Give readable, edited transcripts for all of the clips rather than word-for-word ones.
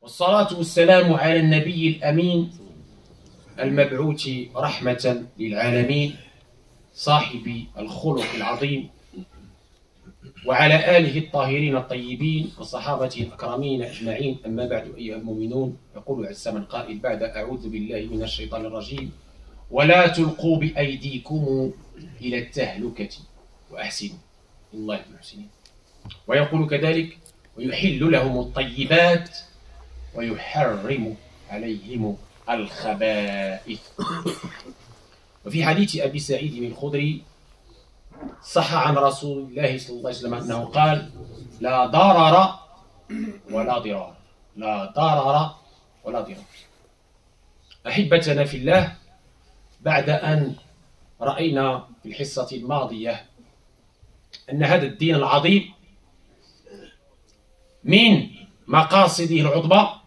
والصلاة والسلام على النبي الأمين المبعوث رحمة للعالمين صاحب الخلق العظيم وعلى آله الطاهرين الطيبين وصحابته الأكرمين أجمعين. أما بعد أيها المؤمنون، يقول عز من قائل بعد: أعوذ بالله من الشيطان الرجيم ولا تلقوا بأيديكم إلى التهلكة وأحسنوا إن الله يحب المحسنين. ويقول كذلك: ويحل لهم الطيبات ويحرم عليهم الخبائث. وفي حديث أبي سعيد الخدري صح عن رسول الله صلى الله عليه وسلم أنه قال: لا ضرر ولا ضرار، لا ضرر ولا ضرار. أحبتنا في الله، بعد أن رأينا في الحصة الماضية أن هذا الدين العظيم من مقاصده العظمى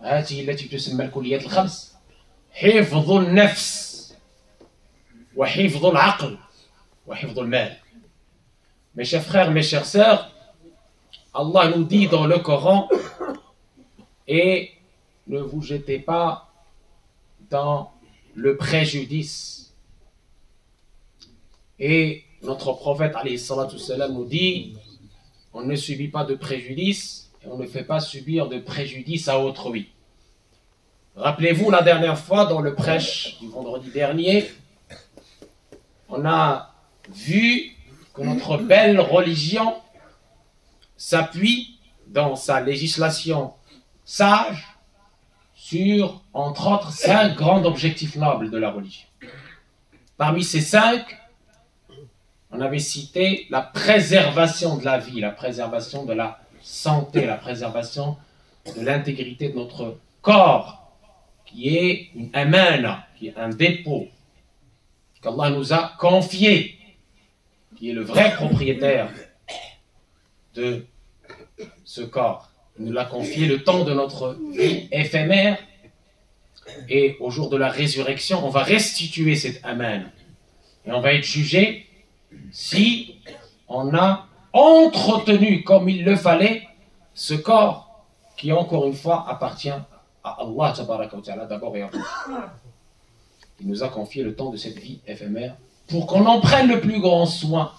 هذه التي تسمى الكليات الخمس: حفظ النفس وحفظ العقل وحفظ المال. Mes chers frères, mes chères sœurs, Allah nous dit dans le Coran: et ne vous jetez pas dans le préjudice. Et notre prophète alayhi salatu salam nous dit: on ne subit pas de préjudice et on ne fait pas subir de préjudice à autrui. Rappelez-vous, la dernière fois, dans le prêche du vendredi dernier, on a vu que notre belle religion s'appuie dans sa législation sage sur, entre autres, 5 grands objectifs nobles de la religion. Parmi ces 5, on avait cité la préservation de la vie, la préservation de la santé, la préservation de l'intégrité de notre corps, qui est une amana, qui est un dépôt qu'Allah nous a confié, qui est le vrai propriétaire de ce corps. Il nous l'a confié le temps de notre vie éphémère, et au jour de la résurrection, on va restituer cette amana et on va être jugé si on a entretenu comme il le fallait ce corps qui, encore une fois, appartient à Allah tabaraka wa ta'ala d'abord et avant. Il nous a confié le temps de cette vie éphémère pour qu'on en prenne le plus grand soin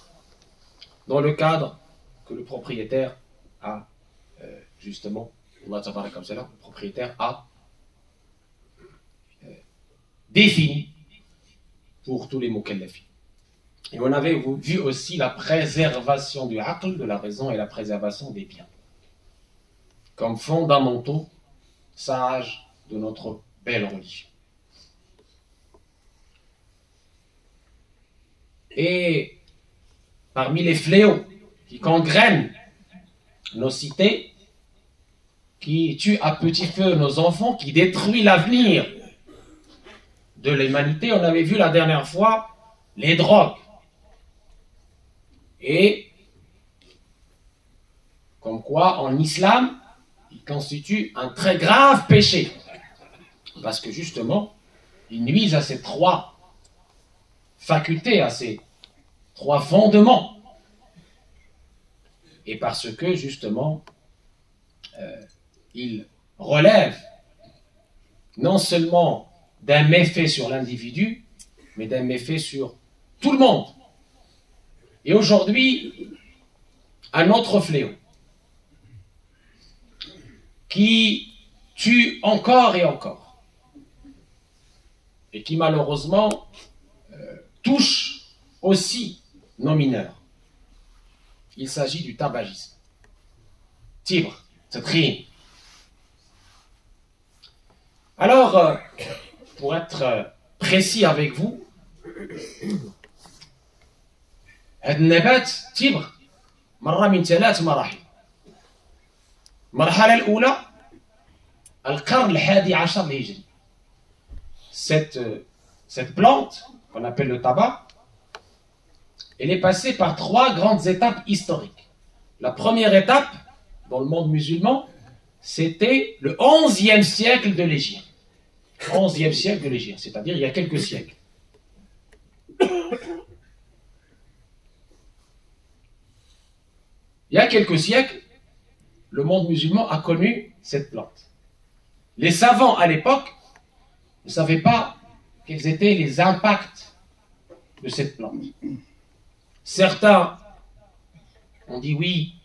dans le cadre que le propriétaire a justement, Allah tabaraka wa ta'ala, le propriétaire a défini pour tous les mukallafis. Et on avait vu aussi la préservation du aql, de la raison, et la préservation des biens comme fondamentaux sages de notre belle religion. Et parmi les fléaux qui gangrènent nos cités, qui tuent à petit feu nos enfants, qui détruisent l'avenir de l'humanité, on avait vu la dernière fois les drogues. Et comme quoi, en islam, il constitue un très grave péché. Parce que justement, il nuise à ces 3 facultés, à ces 3 fondements. Et parce que justement, il relève non seulement d'un méfait sur l'individu, mais d'un méfait sur tout le monde. Et aujourd'hui, un autre fléau qui tue encore et encore, et qui malheureusement touche aussi nos mineurs. Il s'agit du tabagisme. Tibre, tadkheen. Alors, pour être précis avec vous, هذا النبات تبغ مرة من 3 مراحل. المرحلة الأولى القرن ال11 الهجري. Cette plante qu'on appelle le tabac, elle est passée par 3 grandes étapes historiques. La première étape dans le monde musulman, c'était le 11e siècle de l'Hégire. 11e siècle de l'Hégire, c'est-à-dire il y a quelques siècles. Il y a quelques siècles, le monde musulman a connu cette plante. Les savants à l'époque ne savaient pas quels étaient les impacts de cette plante. Certains ont dit oui,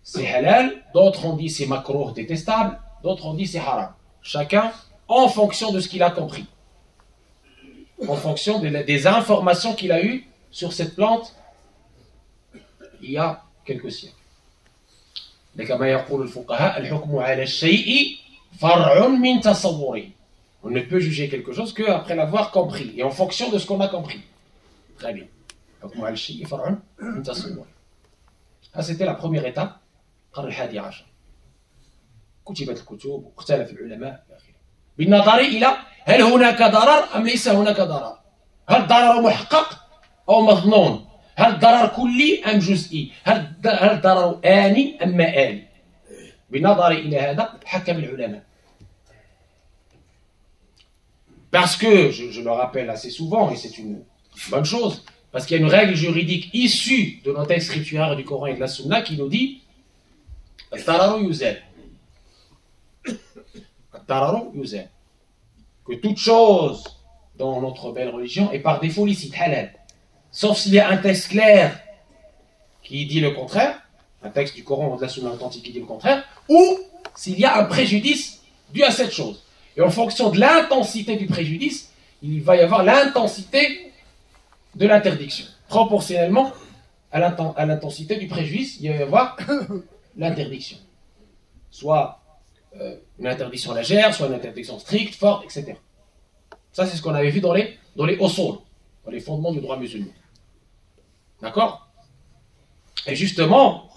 c'est halal, d'autres ont dit c'est makrouh, détestable, d'autres ont dit c'est haram. Chacun en fonction de ce qu'il a compris, en fonction des informations qu'il a eues sur cette plante il y a quelques siècles. كما يقول الفقهاء الحكم على الشيء فرع من تصوره. On ne peut juger quelque chose qu'après l'avoir compris et en fonction de ce qu'on a compris. Très bien. الحكم على الشيء فرع من تصوره. Ça c'était la première étape. القرن الحادي عشر. كتبت الكتب واختلف العلماء إلى آخره. بالنظر إلى هل هناك ضرر أم ليس هناك ضرر؟ هل الضرر محقق أو مظنون؟ هل الضرر كلي أم جزئي؟ هل الضرر آني أم مآلي؟ بالنظر إلى هذا حكم العلماء. Parce que, je le rappelle assez souvent, et c'est une bonne chose, parce qu'il y a une règle juridique issue de nos textes scripturaires du Coran et de la Sunna qui nous dit الضرر يزال. الضرر يزال. Que toute chose dans notre belle religion est par défaut licite, halal. Sauf s'il y a un texte clair qui dit le contraire, un texte du Coran ou de la Sunna authentique qui dit le contraire, ou s'il y a un préjudice dû à cette chose. Et en fonction de l'intensité du préjudice, il va y avoir l'intensité de l'interdiction. Proportionnellement à l'intensité du préjudice, il va y avoir l'interdiction. Soit une interdiction légère, soit une interdiction stricte, forte, etc. Ça, c'est ce qu'on avait vu dans les usul, dans les fondements du droit musulman. D'accord? Et justement,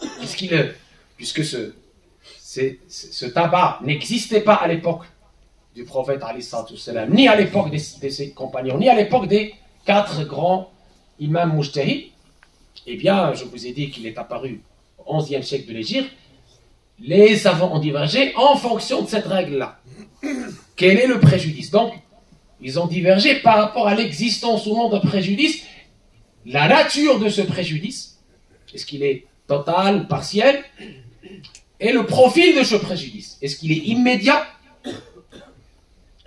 puisque ce tabac n'existait pas à l'époque du prophète, ni à l'époque de ses compagnons, ni à l'époque des 4 grands imams mujtahid, eh bien, je vous ai dit qu'il est apparu au XIe siècle de l'Hégire. Les savants ont divergé en fonction de cette règle-là. Quel est le préjudice? Donc, ils ont divergé par rapport à l'existence ou non d'un préjudice, la nature de ce préjudice, est-ce qu'il est total, partiel, et le profil de ce préjudice. Est-ce qu'il est immédiat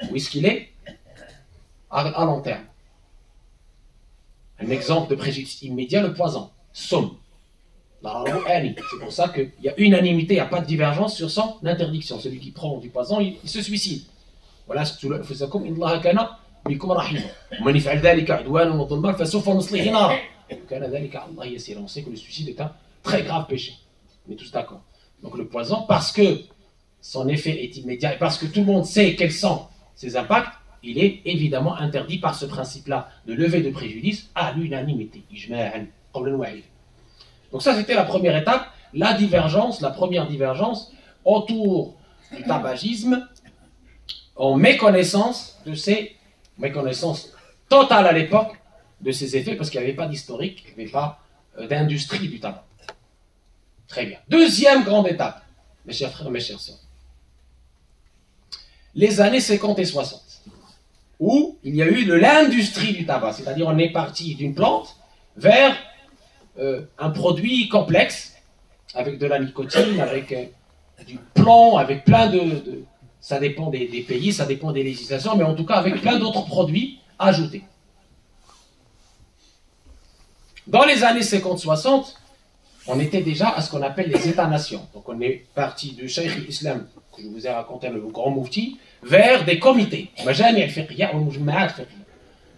ou est-ce qu'il est à long terme? Un exemple de préjudice immédiat, le poison, somme. C'est pour ça qu'il y a unanimité, il n'y a pas de divergence sur son interdiction. Celui qui prend du poison, il se suicide. Voilà, c'est le on sait que le suicide est un très grave péché. On est tous d'accord. Donc le poison, parce que son effet est immédiat et parce que tout le monde sait quels sont ses impacts, il est évidemment interdit par ce principe-là de lever de préjudice à l'unanimité. Donc ça, c'était la première étape, la première divergence autour du tabagisme, en méconnaissance totale à l'époque de ses effets, parce qu'il n'y avait pas d'historique, il n'y avait pas d'industrie du tabac. Très bien. Deuxième grande étape, mes chers frères, mes chères sœurs. Les années 50 et 60, où il y a eu de l'industrie du tabac, c'est-à-dire on est parti d'une plante vers un produit complexe, avec de la nicotine, avec du plomb, avec plein de ça dépend des pays, ça dépend des législations, mais en tout cas avec plein d'autres produits ajoutés. Dans les années 50-60, on était déjà à ce qu'on appelle les États-nations. Donc on est parti du Cheikh l'Islam, que je vous ai raconté, le grand moufti, vers des comités.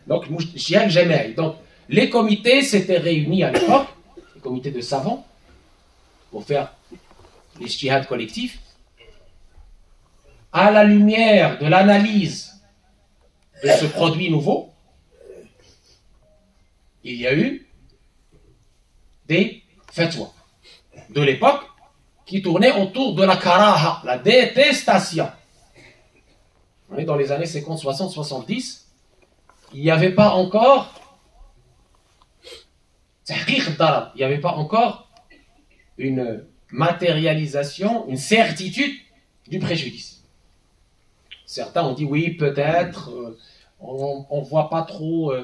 Donc, donc les comités s'étaient réunis à l'époque, les comités de savants, pour faire les ijtihad collectifs, à la lumière de l'analyse de ce produit nouveau. Il y a eu des fatwas de l'époque qui tournaient autour de la karaha, la détestation. On est dans les années 50, 60, 70. Il n'y avait pas encore une matérialisation, une certitude du préjudice. Certains ont dit oui, peut-être, on ne voit pas trop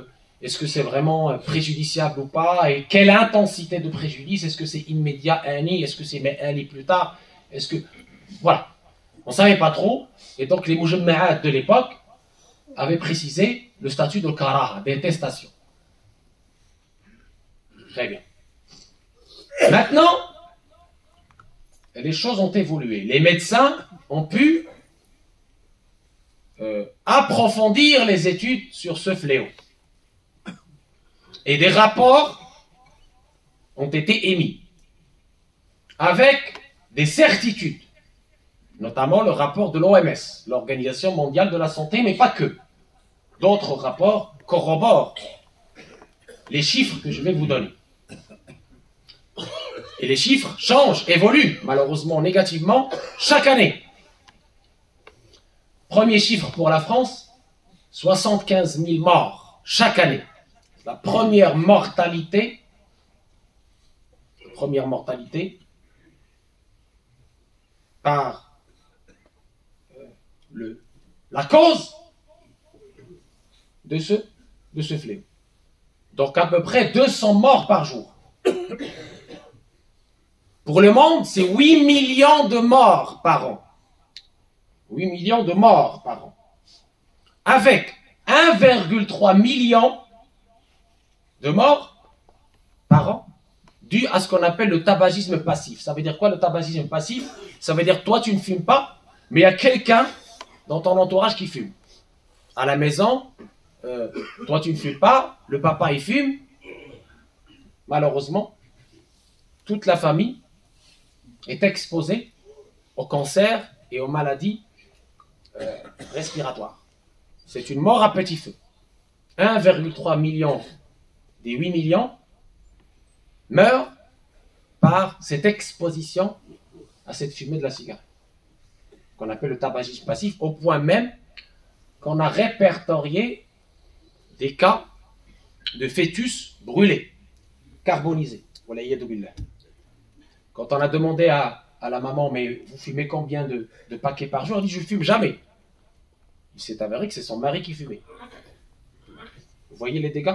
est-ce que c'est vraiment préjudiciable ou pas, et quelle intensité de préjudice, est-ce que c'est immédiat, est-ce que c'est mais plus tard, est-ce que... Voilà. On ne savait pas trop, et donc les mujamma'at de l'époque avaient précisé le statut de karaha, détestation. Très bien. Maintenant, les choses ont évolué. Les médecins ont pu approfondir les études sur ce fléau. Et des rapports ont été émis avec des certitudes, notamment le rapport de l'OMS, l'Organisation mondiale de la santé, mais pas que. D'autres rapports corroborent les chiffres que je vais vous donner. Et les chiffres changent, évoluent, malheureusement négativement, chaque année. Premier chiffre pour la France, 75 000 morts chaque année. La première mortalité par la cause de ce fléau. Donc à peu près 200 morts par jour. Pour le monde, c'est 8 millions de morts par an. 8 millions de morts par an. Avec 1,3 million de morts par an, dû à ce qu'on appelle le tabagisme passif. Ça veut dire quoi le tabagisme passif? Ça veut dire toi tu ne fumes pas, mais il y a quelqu'un dans ton entourage qui fume. À la maison, toi tu ne fumes pas, le papa il fume. Malheureusement, toute la famille est exposée au cancer et aux maladies respiratoires. C'est une mort à petit feu. 1,3 million des 8 millions meurent par cette exposition à cette fumée de la cigarette, qu'on appelle le tabagisme passif, au point même qu'on a répertorié des cas de fœtus brûlés, carbonisés. Quand on a demandé à la maman, mais vous fumez combien de paquets par jour? Elle dit, je ne fume jamais. Il s'est avéré que c'est son mari qui fumait. Vous voyez les dégâts?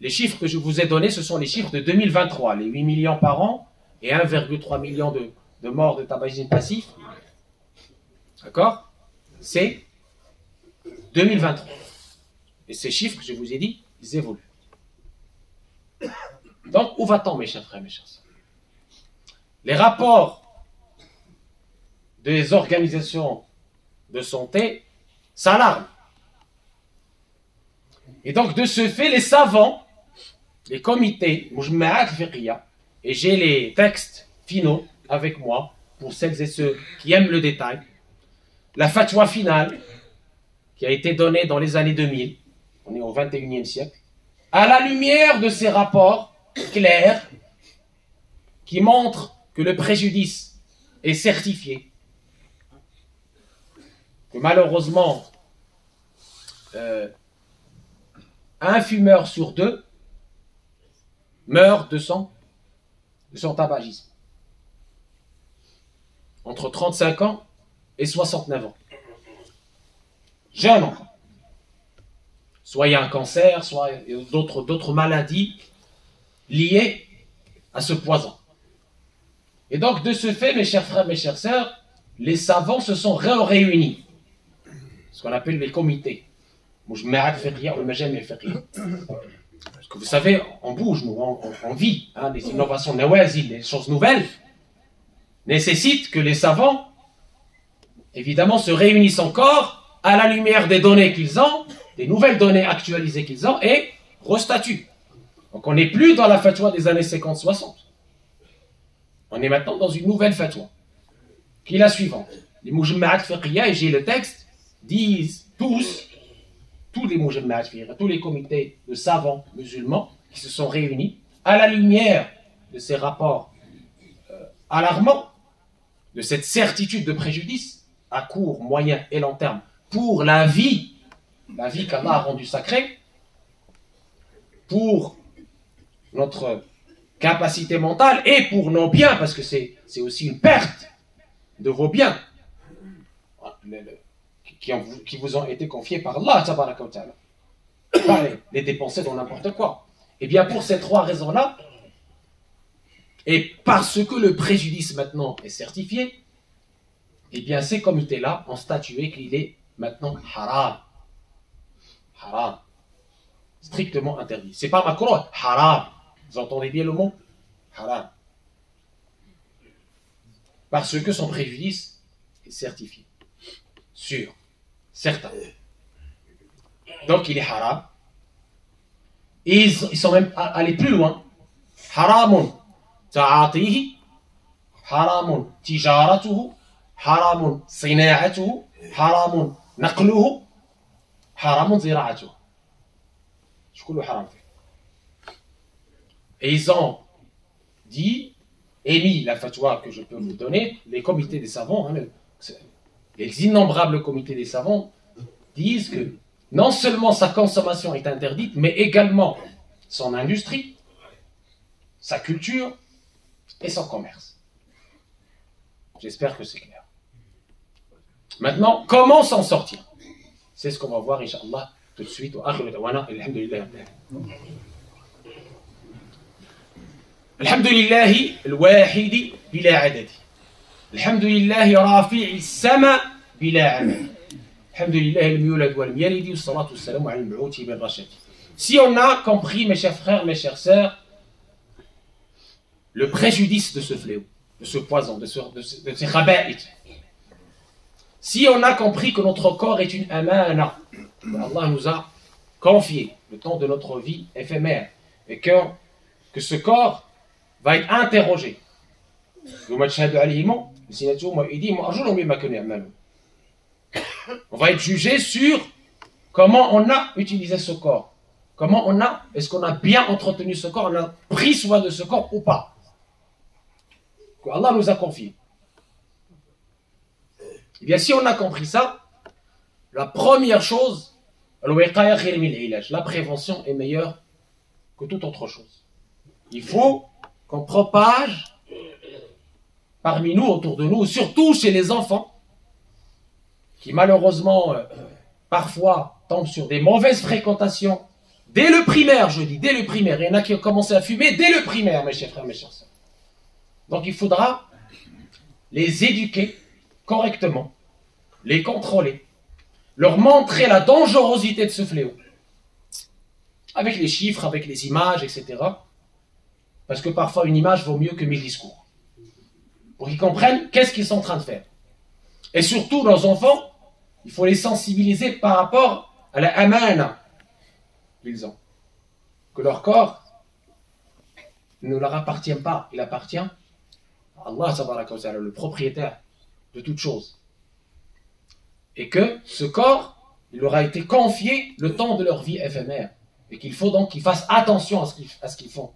Les chiffres que je vous ai donnés, ce sont les chiffres de 2023. Les 8 millions par an et 1,3 million de morts de tabagisme passif. D'accord? C'est 2023. Et ces chiffres que je vous ai dit, ils évoluent. Donc, où va-t-on, mes chers frères, mes chers sœurs? Les rapports des organisations de santé s'alarment. Et donc, de ce fait, les savants, les comités, et j'ai les textes finaux avec moi, pour celles et ceux qui aiment le détail, la fatwa finale, qui a été donnée dans les années 2000, on est au 21e siècle, à la lumière de ces rapports clairs, qui montrent que le préjudice est certifié, que malheureusement, un fumeur sur deux meurt de son tabagisme. Entre 35 ans et 69 ans. Jeune enfant. Soit il y a un cancer, soit d'autres maladies liées à ce poison. Et donc, de ce fait, mes chers frères, mes chères sœurs, les savants se sont réunis. Ce qu'on appelle les comités. Parce que vous savez, on bouge, nous, on vit. Hein, les innovations nawazil, les choses nouvelles, nécessitent que les savants, évidemment, se réunissent encore à la lumière des données qu'ils ont, des nouvelles données actualisées qu'ils ont, et restatuent. Donc on n'est plus dans la fatwa des années 50-60. On est maintenant dans une nouvelle fatwa, qui est la suivante. Les mujamma'at fiqhiyya, et j'ai le texte, disent tous les mujamma'at fiqhiyya, tous les comités de savants musulmans qui se sont réunis à la lumière de ces rapports alarmants, de cette certitude de préjudice à court, moyen et long terme pour la vie qu'Allah a rendue sacrée, pour notre capacité mentale et pour nos biens, parce que c'est aussi une perte de vos biens qui vous ont été confiés par Allah tabaraka wa ta'ala. pas les dépenser dans n'importe quoi. Eh bien, pour ces trois raisons-là, et parce que le préjudice maintenant est certifié, eh bien, ces comités-là ont statué qu'il est maintenant haram. Haram. Strictement interdit. C'est pas makruh, haram. Vous entendez bien le mot? Haram. Parce que son préjudice est certifié. Sûr. Certain. Donc il est haram. Et ils sont même allés plus loin. Haramun ta'atihi, haramun tijaratuhu, haramun sina'atuhu, haramun naqluhu, haramun zira'atuhu. Et ils ont dit, émis la fatwa que je peux vous donner, les comités des savants, les innombrables comités des savants disent que non seulement sa consommation est interdite, mais également son industrie, sa culture et son commerce. J'espère que c'est clair. Maintenant, comment s'en sortir? C'est ce qu'on va voir, Inch'Allah, tout de suite. Alhamdulillahi al-wahidi bila adadi. Alhamdulillahi rafi'i sama bila amali. Alhamdulillahi al-miyulad wal-miyalidi was-salatu was-salamu ala al-mab'uthi bil-rashadi. Si on a compris, mes chers frères, mes chères sœurs, le préjudice de ce fléau, de ce poison, de ces khaba'ith, si on a compris que notre corps est une amana, Allah nous a confié le temps de notre vie éphémère, et que ce corps va être interrogé. On va être jugé sur comment on a utilisé ce corps. Est-ce qu'on a bien entretenu ce corps, on a pris soin de ce corps ou pas? Que Allah nous a confié. Eh bien, si on a compris ça, la première chose, la prévention est meilleure que toute autre chose. Il faut qu'on propage parmi nous, autour de nous, surtout chez les enfants, qui malheureusement, parfois, tombent sur des mauvaises fréquentations, dès le primaire, je dis, dès le primaire. Il y en a qui ont commencé à fumer dès le primaire, mes chers frères, mes chers sœurs. Donc il faudra les éduquer correctement, les contrôler, leur montrer la dangerosité de ce fléau, avec les chiffres, avec les images, etc. Parce que parfois une image vaut mieux que 1000 discours, pour qu'ils comprennent qu'est-ce qu'ils sont en train de faire. Et surtout, nos enfants, il faut les sensibiliser par rapport à la amana qu'ils ont. Que leur corps ne leur appartient pas, il appartient à Allah, le propriétaire de toute chose. Et que ce corps, il leur a été confié le temps de leur vie éphémère. Et qu'il faut donc qu'ils fassent attention à ce qu'ils font.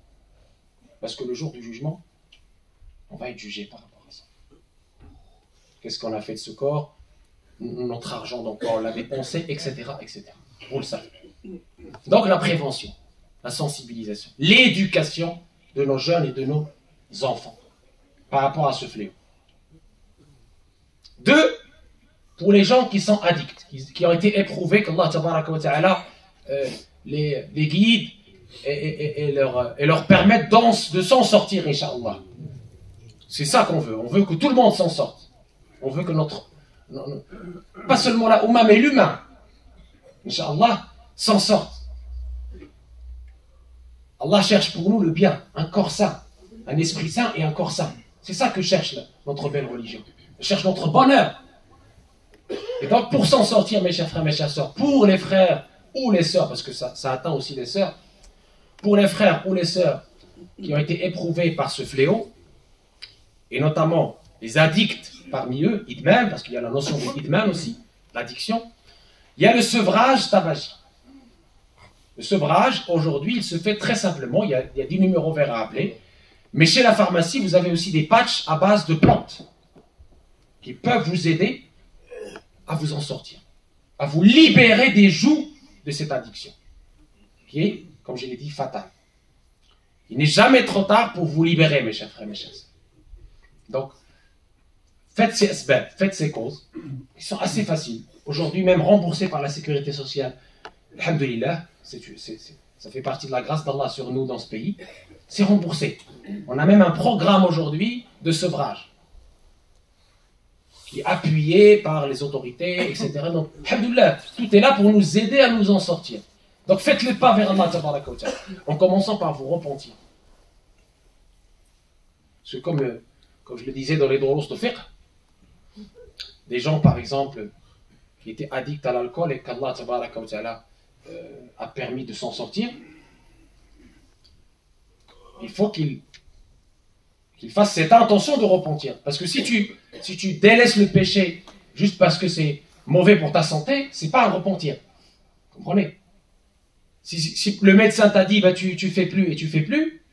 Parce que le jour du jugement, on va être jugé par rapport à ça. Qu'est-ce qu'on a fait de ce corps? Notre argent, donc on l'a dépensé, etc., etc. Vous le savez. Donc la prévention, la sensibilisation, l'éducation de nos jeunes et de nos enfants par rapport à ce fléau. 2, pour les gens qui sont addicts, qui ont été éprouvés, qu'Allah ta'ala les guide et leur permettent de s'en sortir, Inch'Allah. C'est ça qu'on veut. On veut que tout le monde s'en sorte. On veut que pas seulement la Oumma, mais l'humain, Inch'Allah, s'en sorte. Allah cherche pour nous le bien, un corps sain, un esprit sain et un corps sain. C'est ça que cherche notre belle religion. Elle cherche notre bonheur. Et donc, pour s'en sortir, mes chers frères, mes chères sœurs, pour les frères ou les sœurs, parce que ça atteint aussi les sœurs, pour les frères ou les sœurs qui ont été éprouvés par ce fléau, et notamment les addicts parmi eux, idman, parce qu'il y a la notion de idman aussi, l'addiction, il y a le sevrage tabagique. Le sevrage, aujourd'hui, il se fait très simplement, il y a 10 numéros verts à appeler, mais chez la pharmacie, vous avez aussi des patchs à base de plantes qui peuvent vous aider à vous en sortir, à vous libérer des jougs de cette addiction, qui est, comme je l'ai dit, fatale. Il n'est jamais trop tard pour vous libérer, mes chers frères, mes chères sœurs. Donc, faites ces asbab, faites ces causes, qui sont assez faciles. Aujourd'hui, même remboursées par la sécurité sociale. alhamdulillah, ça fait partie de la grâce d'Allah sur nous dans ce pays, c'est remboursé. On a même un programme aujourd'hui de sevrage qui est appuyé par les autorités, etc. Donc, alhamdulillah, tout est là pour nous aider à nous en sortir. Donc faites le pas vers Allah tabaraka wa ta'ala, en commençant par vous repentir. Parce que comme je le disais dans les drous de fiqh, des gens par exemple qui étaient addicts à l'alcool et qu'Allah tabaraka wa ta'ala a permis de s'en sortir, il faut qu'il fasse cette intention de repentir. Parce que si tu délaisses le péché juste parce que c'est mauvais pour ta santé, c'est pas un repentir. Vous comprenez? Si le médecin t'a dit bah, tu fais plus et tu fais plus,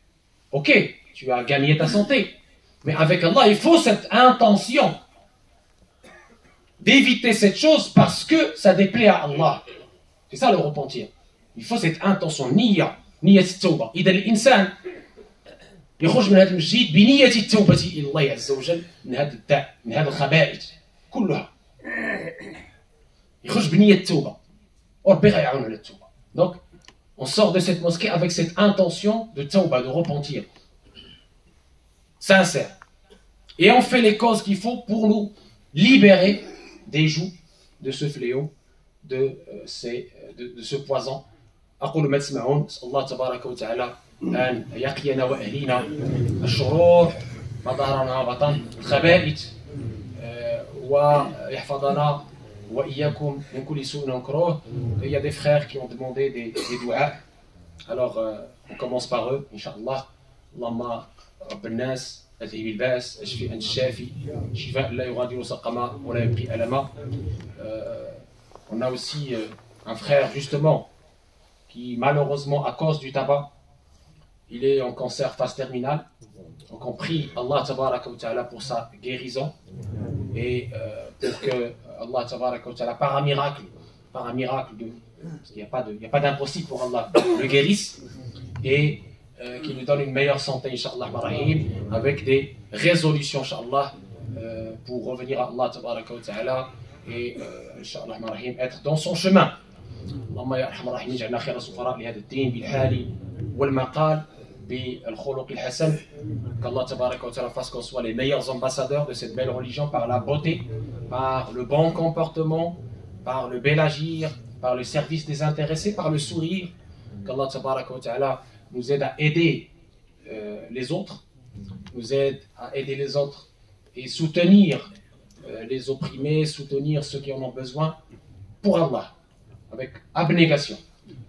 ok, tu as gagné ta santé. Mais avec Allah, il faut cette intention d'éviter cette chose parce que ça déplaît à Allah. C'est ça le repentir. Il faut cette intention, نية التوبة. إذا الإنسان يخرج من هذا المسجد بنية التوبة إلى الله عز وجل من هذا الداء، من هذا الخبائث كلها. يخرج بنية التوبة. وربي غيعاون على التوبة. Donc, on sort de cette mosquée avec cette intention de tauba, de repentir. Sincère. Et on fait les causes qu'il faut pour nous libérer des jougs de ce fléau, de ce poison. أقول ما تسمعون أسأل الله تبارك وتعالى أن يقينا وأهلينا الشرور ما ظهرنا بطن الخبائث ويحفظنا وإياكم من كل سوء ومكروه. Il y a des frères qui ont demandé des duas. Alors on commence par eux, Inch'Allah. اللهم رب الناس أذهب الباس أشفي أنت الشافي شفاء لا يغادر سقما ولا يبقي ألما. On a aussi un frère justement qui malheureusement à cause du tabac il est en cancer phase terminale. Donc on prie Allah tabaraka wa ta'ala pour sa guérison et pour que Allah tabaraka wa ta'ala par un miracle parce qu'il n'y a pas d'impossible pour Allah, le guérisse et qui lui donne une meilleure santé, Inch'Allah, avec des résolutions, Inch'Allah, pour revenir à Allah, tabaraka wa ta'ala, et Inch'Allah, être dans son chemin. Allahumma ya arhamar rahimin, ja'alna khayra sufara li hada ad-din bil hali wal maqal bil khuluq al hasan. Qu'Allah tabaraka wa ta'ala fasse qu'on soit les meilleurs ambassadeurs de cette belle religion par la beauté, par le bon comportement, par le bel agir, par le service désintéressé, par le sourire. Qu'Allah tabaraka wa ta'ala nous aide à aider les autres, nous aide à aider les autres et soutenir les opprimés, soutenir ceux qui en ont besoin pour Allah, avec abnégation.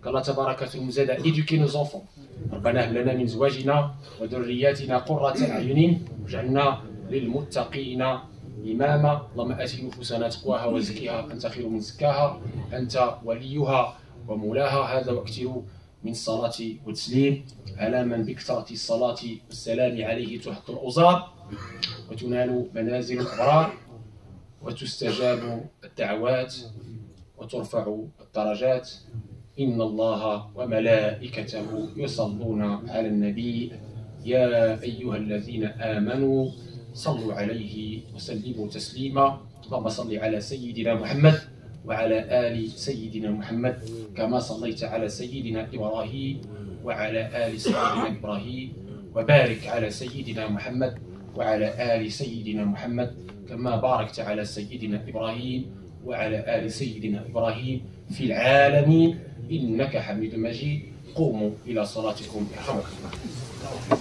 Qu'Allah tabaraka wa ta'ala nous aide à éduquer nos enfants. ربنا هب لنا من زواجنا وذرياتنا قرة أعين واجعلنا للمتقين إماما اللهم آت نفوسنا تقواها وزكها أنت خير من زكاها أنت وليها ومولاها. هذا واكثروا من الصلاة والتسليم على من بكثرة الصلاة والسلام عليه تحط الأوزار وتنال منازل الأبرار وتستجاب الدعوات وترفع الدرجات. إن الله وملائكته يصلون على النبي يا أيها الذين آمنوا صلوا عليه وسلموا تسليما. اللهم صل على سيدنا محمد وعلى آل سيدنا محمد كما صليت على سيدنا إبراهيم وعلى آل سيدنا إبراهيم وبارك على سيدنا محمد وعلى آل سيدنا محمد كما باركت على سيدنا إبراهيم وعلى آل سيدنا إبراهيم في العالمين إنك حميد مجيد. قوموا إلى صلاتكم يرحمكم الله.